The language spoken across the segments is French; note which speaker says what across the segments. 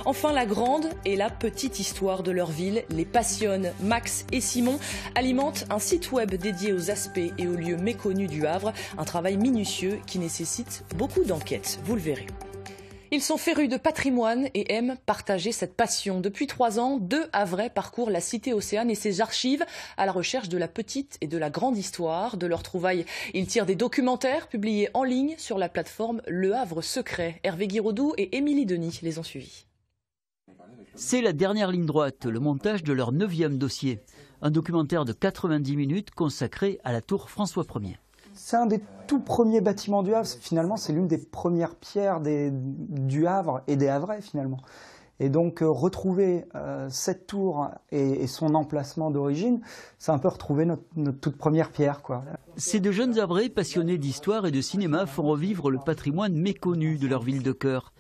Speaker 1: Enfin, la grande et la petite histoire de leur ville les passionne. Max et Simon alimentent un site web dédié aux aspects et aux lieux méconnus du Havre. Un travail minutieux qui nécessite beaucoup d'enquête, vous le verrez. Ils sont férus de patrimoine et aiment partager cette passion. Depuis 3 ans, 2 Havrais parcourent la cité Océane et ses archives à la recherche de la petite et de la grande histoire. De leurs trouvailles, ils tirent des documentaires publiés en ligne sur la plateforme Le Havre Secret. Hervé Guiraudou et Émilie Denis les ont suivis.
Speaker 2: C'est la dernière ligne droite, le montage de leur 9e dossier. Un documentaire de 90 minutes consacré à la tour François Ier.
Speaker 3: C'est un des tout premiers bâtiments du Havre. Finalement, c'est l'une des premières pierres du Havre et des Havrais, finalement. Et donc, retrouver cette tour et son emplacement d'origine, c'est un peu retrouver notre toute première pierre, quoi.
Speaker 2: Ces 2 jeunes Havrais passionnés d'histoire et de cinéma font revivre le patrimoine méconnu de leur ville de cœur.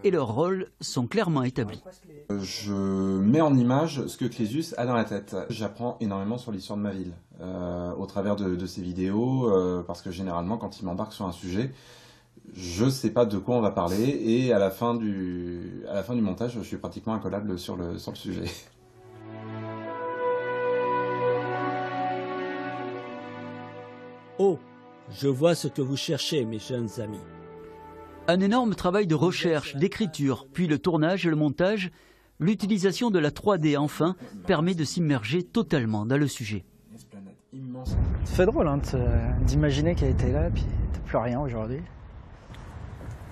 Speaker 2: Et leurs rôles sont clairement établis.
Speaker 4: Je mets en image ce que Clésus a dans la tête. J'apprends énormément sur l'histoire de ma ville, au travers de ces vidéos, parce que généralement, quand il m'embarque sur un sujet, je ne sais pas de quoi on va parler, et à la fin du montage, je suis pratiquement incollable sur le sujet.
Speaker 5: Oh, je vois ce que vous cherchez, mes jeunes amis.
Speaker 2: Un énorme travail de recherche, d'écriture, puis le tournage et le montage. L'utilisation de la 3D, enfin, permet de s'immerger totalement dans le sujet.
Speaker 3: Ça fait drôle d'imaginer qu'elle était là, puis t'as plus rien aujourd'hui.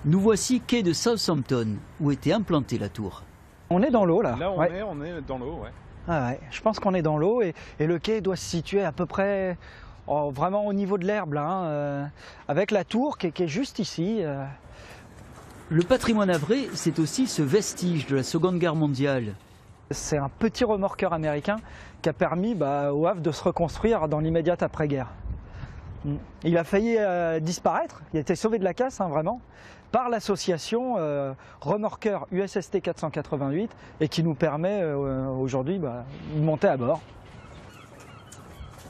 Speaker 2: Nous voici quai de Southampton, où était implantée la tour.
Speaker 3: On est dans l'eau, là.
Speaker 6: Là, on est dans l'eau, ouais.
Speaker 3: Ah ouais. Je pense qu'on est dans l'eau, et le quai doit se situer à peu près vraiment au niveau de l'herbe, là, avec la tour qui est juste ici.
Speaker 2: Le patrimoine havrais, c'est aussi ce vestige de la Seconde Guerre mondiale.
Speaker 3: C'est un petit remorqueur américain qui a permis au Havre de se reconstruire dans l'immédiate après-guerre. Il a failli disparaître, il a été sauvé de la casse, vraiment, par l'association remorqueur USST 488 et qui nous permet aujourd'hui de monter à bord.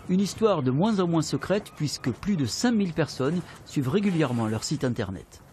Speaker 2: Une histoire de moins en moins secrète puisque plus de 5000 personnes suivent régulièrement leur site internet.